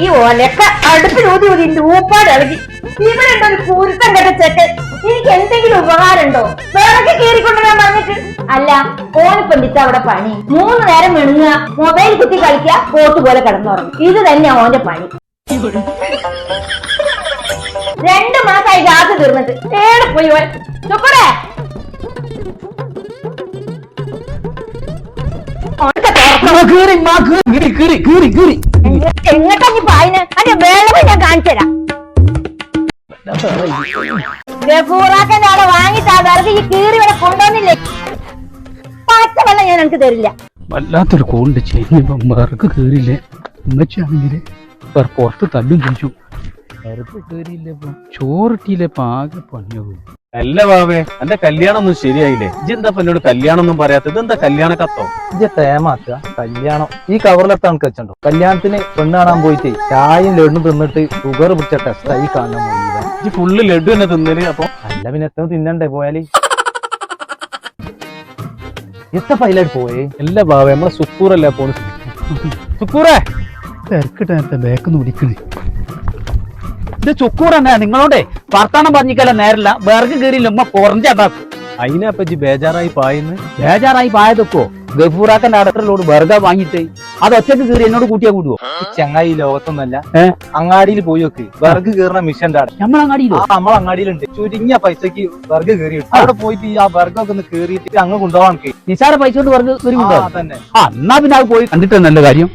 ഈ ഓലൊക്കെ അടുപ്പിലൂതി ഊതി ഊപ്പാട് ഇളകി. ഇവിടെ ഉണ്ടോ ഒരു കുരുത്തം കെട്ട ചെക്കൻ? എനിക്ക് എന്തെങ്കിലും ഉപകാരം ഉണ്ടോ? വേറൊക്കെ കീറിക്കൊണ്ടുവരാൻ പറഞ്ഞിട്ട്. അല്ല, ഓനിപ്പണ്ടിച്ച അവിടെ പണി 3 നേരം മെണുങ്ങുക, മൊബൈൽ കുത്തി കളിക്കുക, കോട്ട് പോലെ കിടന്നുറങ്ങും. ഇത് തന്നെയാ ഓന്റെ പണി. 2 മാസമായി ഗ്യാസ് തീർന്നിട്ട് ഏടെ പോയി ചൊക്കടേ. എങ്ങട്ടാ പായിന്? അന്റെ വെള്ളം ഞാൻ കാണിച്ചുതരാം. ഗഫൂറാക്കന്റെ അവിടെ വാങ്ങിട്ടാ വെറുതെ ഈ കീറി ഇവിടെ കൊണ്ടുവന്നില്ലേ? പച്ചവെള്ളം ഞാൻ എനിക്ക് തരില്ല. വല്ലാത്തൊരു കോണ്ട് ചെയ്യുമ്പോ മറക്ക് കീറില്ലേ ഉമ്മച്ചാണെങ്കിൽ പുറത്ത് തല്ലും ചോദിച്ചു. മറക്ക് കീറിയില്ലപ്പോ ചോറിട്ടിയില്ലപ്പോ ആകെ പണിയാവും. അല്ല ബാബേ, എന്റെ കല്യാണം ഒന്നും ശരിയായില്ലേ? ഇജെന്താ എന്നോട് കല്യാണം ഒന്നും പറയാത്തത്? എന്താ കല്യാണ കത്തോ? ഇജ തേമാക്ക കല്യാണം ഈ കവറിലെത്താൻ വെച്ചോ. കല്യാണത്തിന് പെണ്ണ് കാണാൻ പോയിട്ട് ചായയും ലഡും തിന്നിട്ട് ഷുഗർ പിടിച്ച ടെസ്റ്റായി കാണാൻ പോയില്ല. ഈ ഫുള്ള് ലഡു തന്നെ തിന്നല്. അപ്പൊ അല്ല പിന്നെ എത്ര തിന്നണ്ടേ പോയാല്? എത്ര പൈലായിട്ട് പോയേ? അല്ല ബാബേ, നമ്മളെ സുക്കൂറല്ലേ പോണ്. സുക്കൂറേ തിരക്കിട്ട് ബാക്കൊന്ന് വിളിക്കണേ. ഇത് ചുക്കൂർ തന്നെ നിങ്ങളോടെ വർത്താനം പറഞ്ഞിക്കല്ല നേരല്ല. വേർക്ക് കയറിയില്ല ഉമ്മ കുറഞ്ഞതാക്കും. അതിനപ്പൊ ഇജ്ജ് ബേജാറായി പായിന്ന്? ബേജാറായി പായതൊക്കോ ഗഫൂറാക്കന്റെ അടുത്തുള്ളോട് ബർഗ വാങ്ങിട്ട് അത് ഒറ്റക്ക് കയറി എന്നോട് കൂട്ടിയാ കൂടുവോ? ചങ്ങായി ലോകത്തൊന്നല്ല, അങ്ങാടിയിൽ പോയി നോക്ക്. വിറക് കയറുന്ന മിഷന്റെ അവിടെ നമ്മളങ്ങാടിയിലോ? നമ്മളെ അങ്ങാടിയിലുണ്ട്. ചുരുങ്ങിയ പൈസക്ക് വിറക് കയറി അവിടെ പോയിട്ട് ആ വിറകൊക്കെ ഒന്ന് കയറിയിട്ട് അങ്ങ് കൊണ്ടുപോകാൻ നിസാര പൈസ കൊണ്ട് വർഗ് കയറി കൊണ്ടുപോകാം തന്നെ. എന്നാ പിന്നെ അത് പോയി കണ്ടിട്ട് നല്ല കാര്യം.